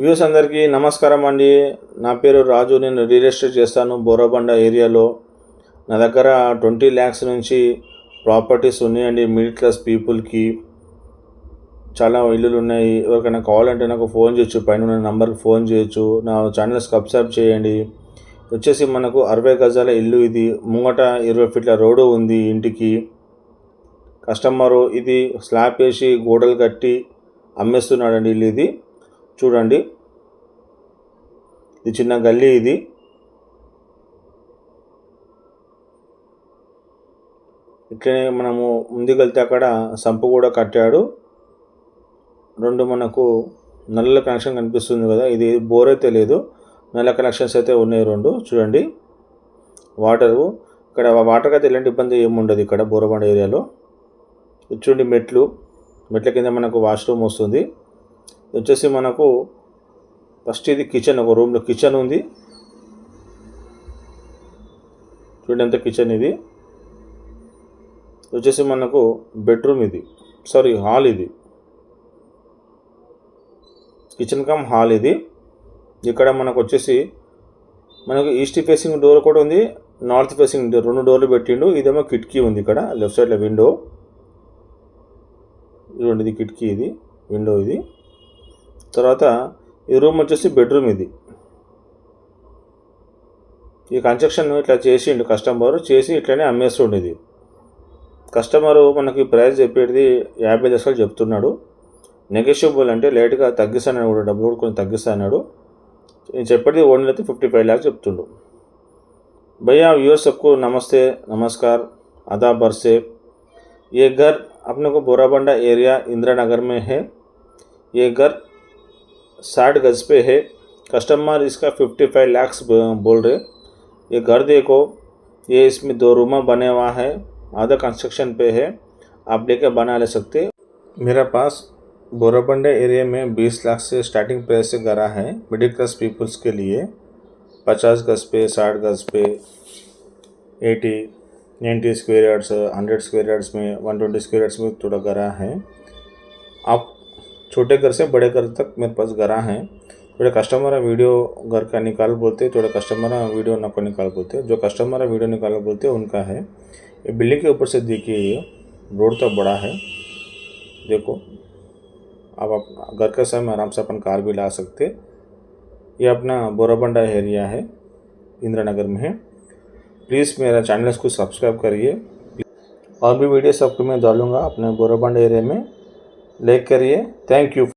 Views అందరికీ నమస్కారం అండి. నా పేరు రాజు. నేను రియల్ ఎస్టేట్ చేస్తాను బోరబండ ఏరియాలో. నా దగ్గర 20 lakhs నుంచి ప్రాపర్టీస్ ఉన్నాయండి. మిడిల్ క్లాస్ పీపుల్కి చాలా ఇల్లులు ఉన్నాయి. ఎవరికైనా కావాలంటే నాకు ఫోన్ చేయొచ్చు, పైన ఉన్న నంబర్కి ఫోన్ చేయొచ్చు. నా ఛానల్ సబ్స్క్రైబ్ చేయండి. వచ్చేసి మనకు 60 గజాల ఇల్లు ఇది. ముంగట 20 ఫీట్ల రోడ్డు ఉంది ఇంటికి. కస్టమరు ఇది స్లాబ్ వేసి గోడలు కట్టి అమ్మేస్తున్నాడండి ఇల్లు ఇది. చూడండి, ఇది చిన్న గల్లీ. ఇది ఇట్లనే మనము ముందుకెళ్తే అక్కడ సంపు కూడా కట్టాడు. 2 మనకు నల్ల కనెక్షన్ కనిపిస్తుంది కదా, ఇది బోర్ అయితే లేదు, నల్ల కనెక్షన్స్ అయితే ఉన్నాయి 2. చూడండి, వాటరు ఇక్కడ వాటర్కి అయితే ఎలాంటి ఇబ్బంది ఏముండదు ఇక్కడ బోరబండ ఏరియాలో. చూడండి, మెట్ల కింద మనకు వాష్రూమ్ వస్తుంది. వచ్చేసి మనకు ఫస్ట్ ఇది కిచెన్, ఒక రూమ్లో కిచెన్ ఉంది. చూడండి ఎంత కిచెన్ ఇది. వచ్చేసి మనకు బెడ్రూమ్ ఇది, హాల్ ఇది, కిచెన్ కమ్ హాల్ ఇది. ఇక్కడ మనకు వచ్చేసి మనకు ఈస్ట్ ఫేసింగ్ డోర్ కూడా ఉంది, నార్త్ ఫేసింగ్ డోర్, 2 డోర్లు పెట్టిండు. ఇదేమో కిటికీ ఉంది ఇక్కడ లెఫ్ట్ సైడ్లో విండో. ఇదిగోండి, ఇది కిటికీ, ఇది విండో ఇది. తర్వాత ఈ రూమ్ వచ్చేసి బెడ్రూమ్ ఇది. ఈ కన్స్ట్రక్షన్ ఇట్లా చేసిండు కస్టమర్, చేసి ఇట్లనే అమ్మేస్తుండే. ఇది కస్టమరు మనకి ప్రైస్ చెప్పేది 50 లక్షలు చెప్తున్నాడు. నెగోషియబుల్ అంటే లైట్గా తగ్గిస్తాను కూడా, డబ్బులు కూడా కొంచెం తగ్గిస్తాడు. నేను చెప్పేది ఓన్లీ అయితే 55 lakhs చెప్తుండు. भैया व्यूअर्स सबको नमस्ते, नमस्कार, आदाब, बरसे। ये घर अपने को बोराबंडा एरिया इंदिरा नगर में है। ये घर 60 गज पे है। कस्टमर इसका 55 lakhs बोल रहे। ये घर देखो, ये इसमें 2 रूम बने हुआ है, आधा कंस्ट्रक्शन पे है, आप लेकर बना ले सकते। मेरा पास बोराबंडा एरिया में 20 लाख से स्टार्टिंग प्राइस से घरा है मिडिल क्लास पीपल्स के लिए। 50 गज पे, 60 गज पे, 80, 90 स्क्वायर यार्ड्स, 100 स्क्वायर यार्ड्स में, 120 स्क्वायर यार्ड्स में थोड़ा घरा है। आप छोटे घर से बड़े घर तक मेरे पास घरा हैं। थोड़े कस्टमर वीडियो घर का निकाल बोलते, थोड़े कस्टमर वीडियो ना को निकाल बोलते। जो कस्टमर वीडियो निकाल बोलते उनका है। ये बिल्डिंग के ऊपर से देखिए, ये रोड तो बड़ा है, देखो आप घर के समय आराम से अपन कार भी ला सकते। ये अपना बोराबंडा एरिया है, इंदिरा नगर में है। प्लीज़ मेरा चैनल को सब्सक्राइब करिए। और भी वीडियो सबको मैं डालूँगा अपने बोराबंडा एरिया में, लाइक करिए। Thank you.